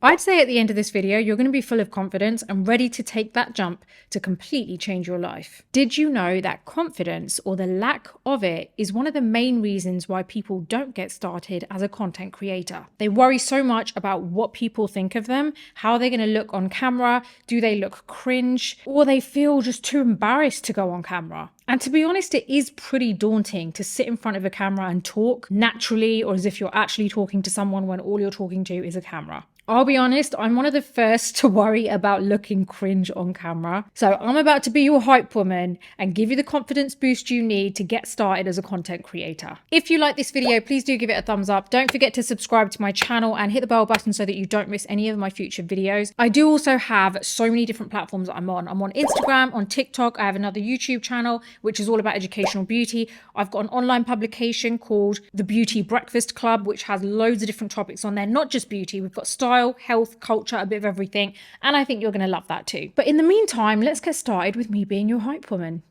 I'd say at the end of this video, you're going to be full of confidence and ready to take that jump to completely change your life. Did you know that confidence, or the lack of it, is one of the main reasons why people don't get started as a content creator? They worry so much about what people think of them, how they're going to look on camera, do they look cringe, or they feel just too embarrassed to go on camera. And to be honest, it is pretty daunting to sit in front of a camera and talk naturally, or as if you're actually talking to someone when all you're talking to is a camera. I'll be honest, I'm one of the first to worry about looking cringe on camera. So I'm about to be your hype woman and give you the confidence boost you need to get started as a content creator. If you like this video, please do give it a thumbs up. Don't forget to subscribe to my channel and hit the bell button so that you don't miss any of my future videos. I do also have so many different platforms that I'm on. I'm on Instagram, on TikTok. I have another YouTube channel, which is all about educational beauty. I've got an online publication called The Beauty Breakfast Club, which has loads of different topics on there, not just beauty. We've got style, health, culture, a bit of everything, and I think you're going to love that too. But in the meantime, let's get started with me being your hype woman.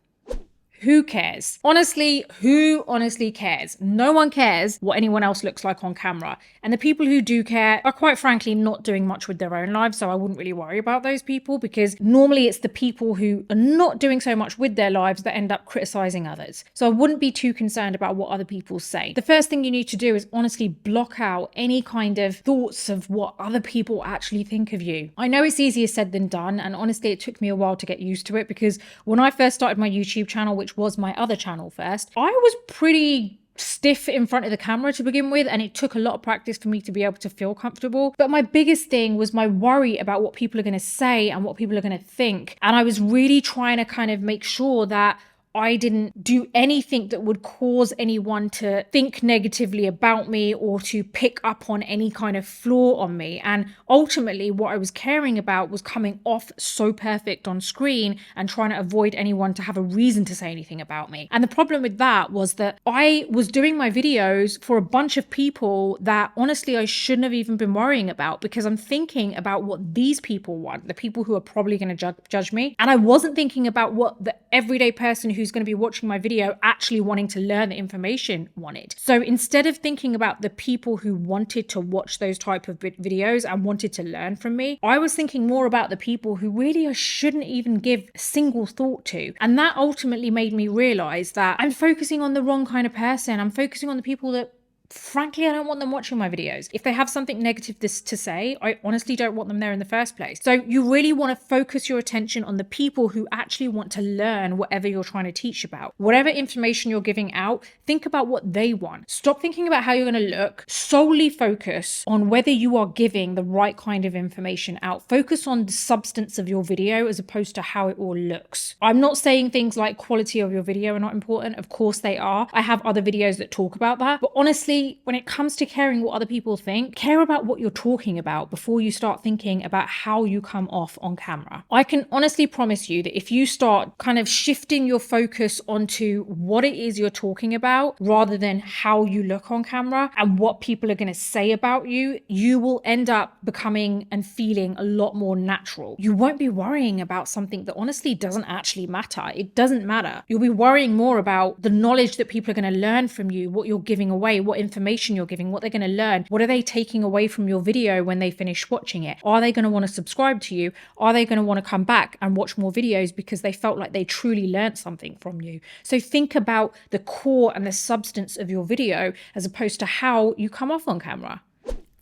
Who cares? Honestly, who honestly cares? No one cares what anyone else looks like on camera. And the people who do care are quite frankly not doing much with their own lives, so I wouldn't really worry about those people, because normally it's the people who are not doing so much with their lives that end up criticizing others. So I wouldn't be too concerned about what other people say. The first thing you need to do is honestly block out any kind of thoughts of what other people actually think of you. I know it's easier said than done, and honestly it took me a while to get used to it, because when I first started my YouTube channel, which was my other channel first, I was pretty stiff in front of the camera to begin with, and it took a lot of practice for me to be able to feel comfortable. But my biggest thing was my worry about what people are going to say and what people are going to think, and I was really trying to kind of make sure that I didn't do anything that would cause anyone to think negatively about me or to pick up on any kind of flaw on me. And ultimately, what I was caring about was coming off so perfect on screen and trying to avoid anyone to have a reason to say anything about me. And the problem with that was that I was doing my videos for a bunch of people that honestly I shouldn't have even been worrying about, because I'm thinking about what these people want, the people who are probably going to judge me. And I wasn't thinking about what the everyday person who's going to be watching my video actually wanting to learn the information wanted. So instead of thinking about the people who wanted to watch those type of videos and wanted to learn from me, I was thinking more about the people who really I shouldn't even give a single thought to. And that ultimately made me realize that I'm focusing on the wrong kind of person. I'm focusing on the people that frankly, I don't want them watching my videos. If they have something negative to say, I honestly don't want them there in the first place. So you really want to focus your attention on the people who actually want to learn whatever you're trying to teach about. Whatever information you're giving out, think about what they want. Stop thinking about how you're going to look. Solely focus on whether you are giving the right kind of information out. Focus on the substance of your video as opposed to how it all looks. I'm not saying things like quality of your video are not important. Of course they are. I have other videos that talk about that. But honestly, when it comes to caring what other people think, care about what you're talking about before you start thinking about how you come off on camera. I can honestly promise you that if you start kind of shifting your focus onto what it is you're talking about rather than how you look on camera and what people are going to say about you, you will end up becoming and feeling a lot more natural. You won't be worrying about something that honestly doesn't actually matter. It doesn't matter. You'll be worrying more about the knowledge that people are going to learn from you, what you're giving away, what information you're giving, what they're going to learn. What are they taking away from your video when they finish watching it? Are they going to want to subscribe to you? Are they going to want to come back and watch more videos because they felt like they truly learned something from you? So think about the core and the substance of your video as opposed to how you come off on camera.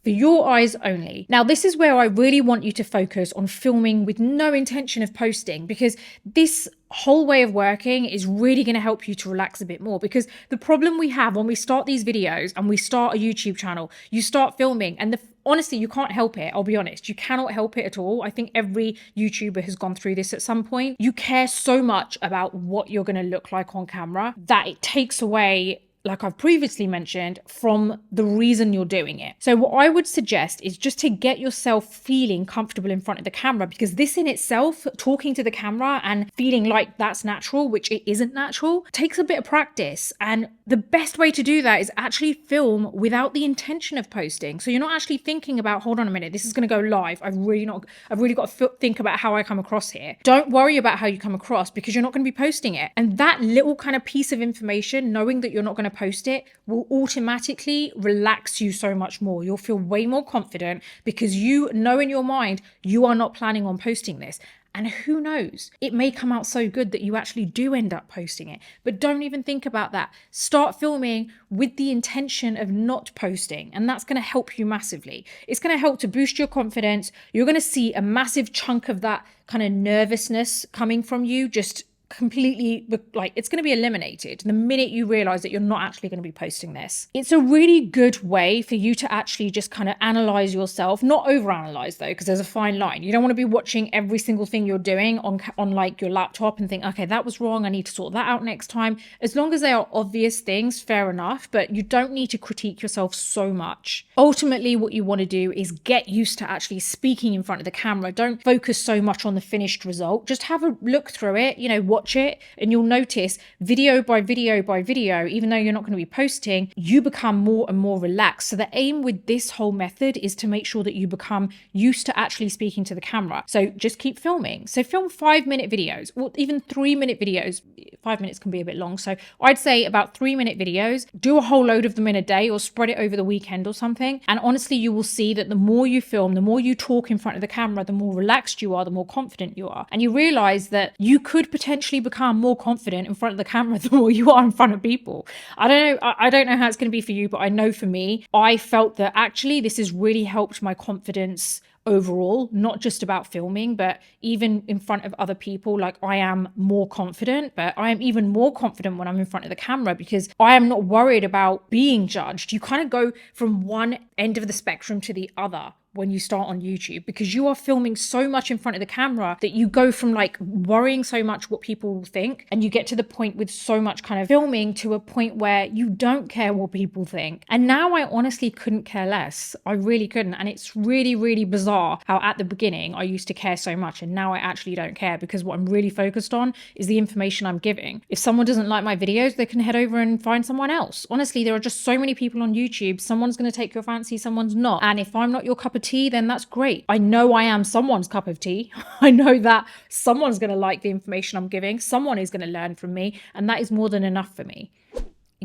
For your eyes only. Now, this is where I really want you to focus on filming with no intention of posting, because this whole way of working is really going to help you to relax a bit more. Because the problem we have when we start these videos and we start a YouTube channel, you start filming and honestly, you can't help it. I'll be honest. You cannot help it at all. I think every YouTuber has gone through this at some point. You care so much about what you're going to look like on camera that it takes away, like I've previously mentioned, from the reason you're doing it. So what I would suggest is just to get yourself feeling comfortable in front of the camera, because this in itself, talking to the camera and feeling like that's natural, which it isn't natural, takes a bit of practice. And the best way to do that is actually film without the intention of posting. So you're not actually thinking about, hold on a minute, this is going to go live. I've really got to think about how I come across here. Don't worry about how you come across, because you're not going to be posting it. And that little kind of piece of information, knowing that you're not going to post it will automatically relax you so much more. You'll feel way more confident because you know in your mind you are not planning on posting this. And who knows, it may come out so good that you actually do end up posting it. But don't even think about that. Start filming with the intention of not posting. And that's going to help you massively. It's going to help to boost your confidence. You're going to see a massive chunk of that kind of nervousness coming from you just completely, like, it's going to be eliminated the minute you realize that you're not actually going to be posting this. It's a really good way for you to actually just kind of analyze yourself, not overanalyze though, because there's a fine line. You don't want to be watching every single thing you're doing on like your laptop and think, okay, that was wrong, I need to sort that out next time. As long as they are obvious things, fair enough, but you don't need to critique yourself so much. Ultimately, what you want to do is get used to actually speaking in front of the camera. Don't focus so much on the finished result. Just have a look through it, watch it, and you'll notice video by video by video, even though you're not going to be posting, you become more and more relaxed. So the aim with this whole method is to make sure that you become used to actually speaking to the camera. So just keep filming. So film 5-minute videos or even 3-minute videos. 5 minutes can be a bit long. So I'd say about 3-minute videos, do a whole load of them in a day or spread it over the weekend or something. And honestly, you will see that the more you film, the more you talk in front of the camera, the more relaxed you are, the more confident you are. And you realize that you could potentially become more confident in front of the camera the more you are in front of people. I don't know how it's going to be for you, but I know for me, I felt that actually this has really helped my confidence overall, not just about filming, but even in front of other people. Like, I am more confident, but I am even more confident when I'm in front of the camera because I am not worried about being judged. You kind of go from one end of the spectrum to the other when you start on YouTube, because you are filming so much in front of the camera that you go from like worrying so much what people will think, and you get to the point with so much kind of filming to a point where you don't care what people think. And now I honestly couldn't care less. I really couldn't. And it's really, really bizarre how at the beginning I used to care so much, and now I actually don't care because what I'm really focused on is the information I'm giving. If someone doesn't like my videos, they can head over and find someone else. Honestly, there are just so many people on YouTube. Someone's going to take your fancy, someone's not. And if I'm not your cup of tea, then that's great. I know I am someone's cup of tea. I know that someone's going to like the information I'm giving. Someone is going to learn from me. And that is more than enough for me.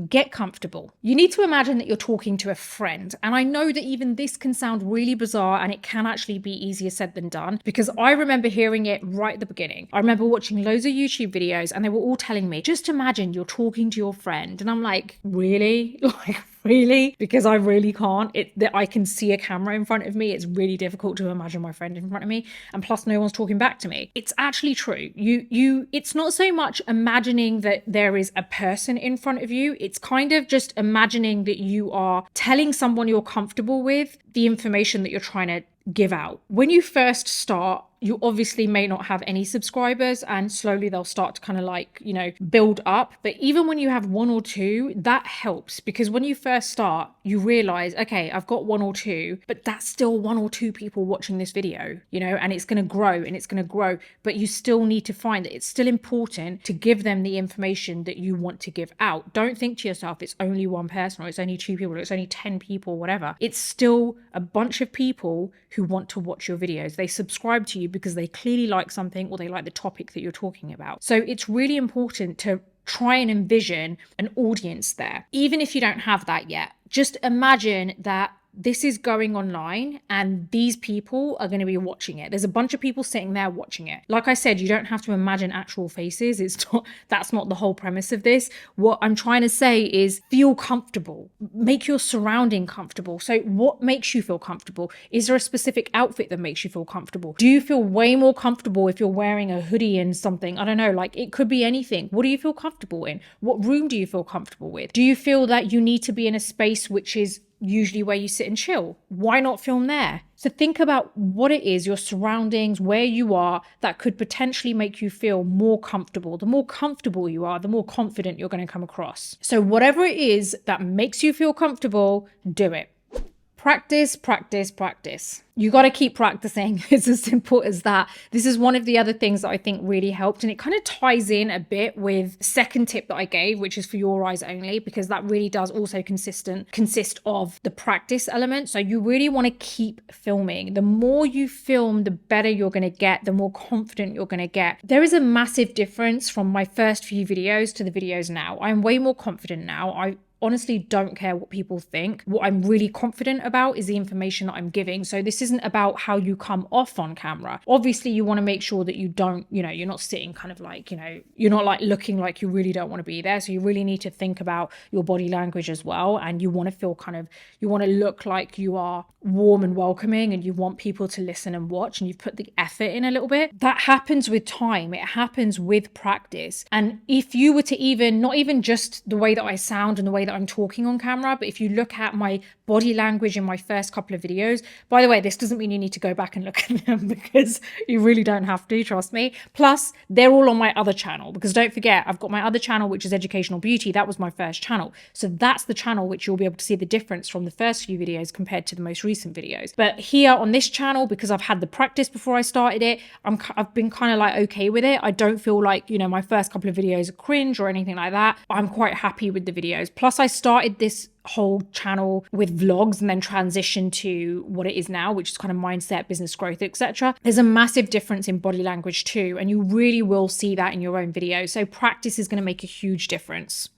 Get comfortable. You need to imagine that you're talking to a friend. And I know that even this can sound really bizarre, and it can actually be easier said than done, because I remember hearing it right at the beginning. I remember watching loads of YouTube videos and they were all telling me, just imagine you're talking to your friend. And I'm like, really? Like, really? Because I really can't. That I can see a camera in front of me. It's really difficult to imagine my friend in front of me. And plus no one's talking back to me. It's actually true. It's not so much imagining that there is a person in front of you. It's kind of just imagining that you are telling someone you're comfortable with the information that you're trying to give out. When you first start, you obviously may not have any subscribers, and slowly they'll start to kind of like, build up. But even when you have 1 or 2, that helps, because when you first start, you realize, okay, I've got 1 or 2, but that's still 1 or 2 people watching this video, and it's going to grow and it's going to grow. But you still need to find that it's still important to give them the information that you want to give out. Don't think to yourself, it's only 1 person, or it's only 2 people, or it's only 10 people, whatever. It's still a bunch of people who want to watch your videos. They subscribe to you because they clearly like something, or they like the topic that you're talking about. So it's really important to try and envision an audience there. Even if you don't have that yet, just imagine that this is going online and these people are going to be watching it. There's a bunch of people sitting there watching it. Like I said, you don't have to imagine actual faces. That's not the whole premise of this. What I'm trying to say is feel comfortable. Make your surrounding comfortable. So what makes you feel comfortable? Is there a specific outfit that makes you feel comfortable? Do you feel way more comfortable if you're wearing a hoodie and something? I don't know, like it could be anything. What do you feel comfortable in? What room do you feel comfortable with? Do you feel that you need to be in a space which is usually where you sit and chill? Why not film there? So think about what it is, your surroundings, where you are, that could potentially make you feel more comfortable. The more comfortable you are, the more confident you're going to come across. So whatever it is that makes you feel comfortable, do it. Practice, practice, practice. You got to keep practicing. It's as simple as that. This is one of the other things that I think really helped. And it kind of ties in a bit with the second tip that I gave, which is for your eyes only, because that really does also consist of the practice element. So you really want to keep filming. The more you film, the better you're going to get, the more confident you're going to get. There is a massive difference from my first few videos to the videos now. I'm way more confident now. honestly don't care what people think. What I'm really confident about is the information that I'm giving. So this isn't about how you come off on camera. Obviously, you want to make sure that you don't, you're not sitting kind of like, you're not like looking like you really don't want to be there. So you really need to think about your body language as well. And you want to feel you want to look like you are warm and welcoming, and you want people to listen and watch, and you've put the effort in a little bit. That happens with time. It happens with practice. And if you were to not even just the way that I sound and the way that I'm talking on camera, but if you look at my body language in my first couple of videos, by the way, this doesn't mean you need to go back and look at them, because you really don't have to, trust me. Plus, they're all on my other channel, because don't forget, I've got my other channel, which is Educational Beauty. That was my first channel. So that's the channel which you'll be able to see the difference from the first few videos compared to the most recent videos. But here on this channel, because I've had the practice before I started it, I've been kind of like okay with it. I don't feel like, my first couple of videos are cringe or anything like that. I'm quite happy with the videos. Plus, I started this whole channel with vlogs and then transitioned to what it is now, which is kind of mindset, business growth, etc. There's a massive difference in body language too, and you really will see that in your own video. So practice is going to make a huge difference.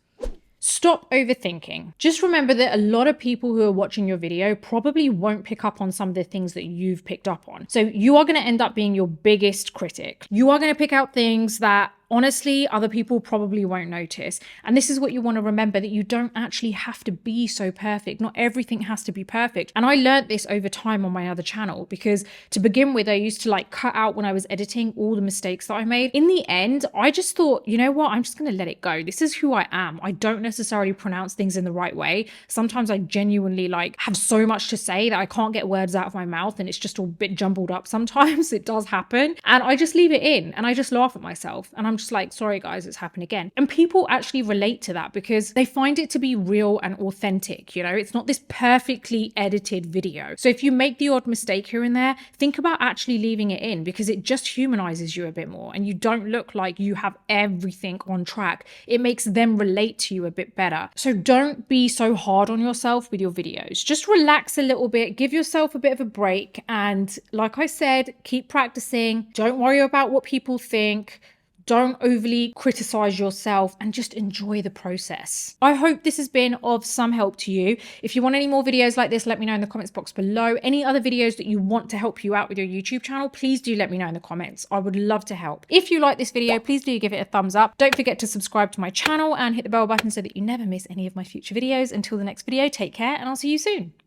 Stop overthinking. Just remember that a lot of people who are watching your video probably won't pick up on some of the things that you've picked up on. So you are going to end up being your biggest critic. You are going to pick out things that honestly other people probably won't notice. And this is what you want to remember, that you don't actually have to be so perfect. Not everything has to be perfect. And I learned this over time on my other channel, because to begin with, I used to like cut out when I was editing all the mistakes that I made. In the end, I just thought, you know what, I'm just going to let it go. This is who I am. I don't necessarily pronounce things in the right way. Sometimes I genuinely like have so much to say that I can't get words out of my mouth, and it's just all a bit jumbled up sometimes. It does happen. And I just leave it in and I just laugh at myself, and I'm just like, sorry guys, it's happened again. And people actually relate to that because they find it to be real and authentic. It's not this perfectly edited video. So if you make the odd mistake here and there, think about actually leaving it in, because it just humanizes you a bit more and you don't look like you have everything on track. It makes them relate to you a bit better. So don't be so hard on yourself with your videos. Just relax a little bit, give yourself a bit of a break, and like I said, keep practicing. Don't worry about what people think. Don't overly criticize yourself, and just enjoy the process. I hope this has been of some help to you. If you want any more videos like this, let me know in the comments box below. Any other videos that you want to help you out with your YouTube channel, please do let me know in the comments. I would love to help. If you like this video, please do give it a thumbs up. Don't forget to subscribe to my channel and hit the bell button so that you never miss any of my future videos. Until the next video, take care, and I'll see you soon.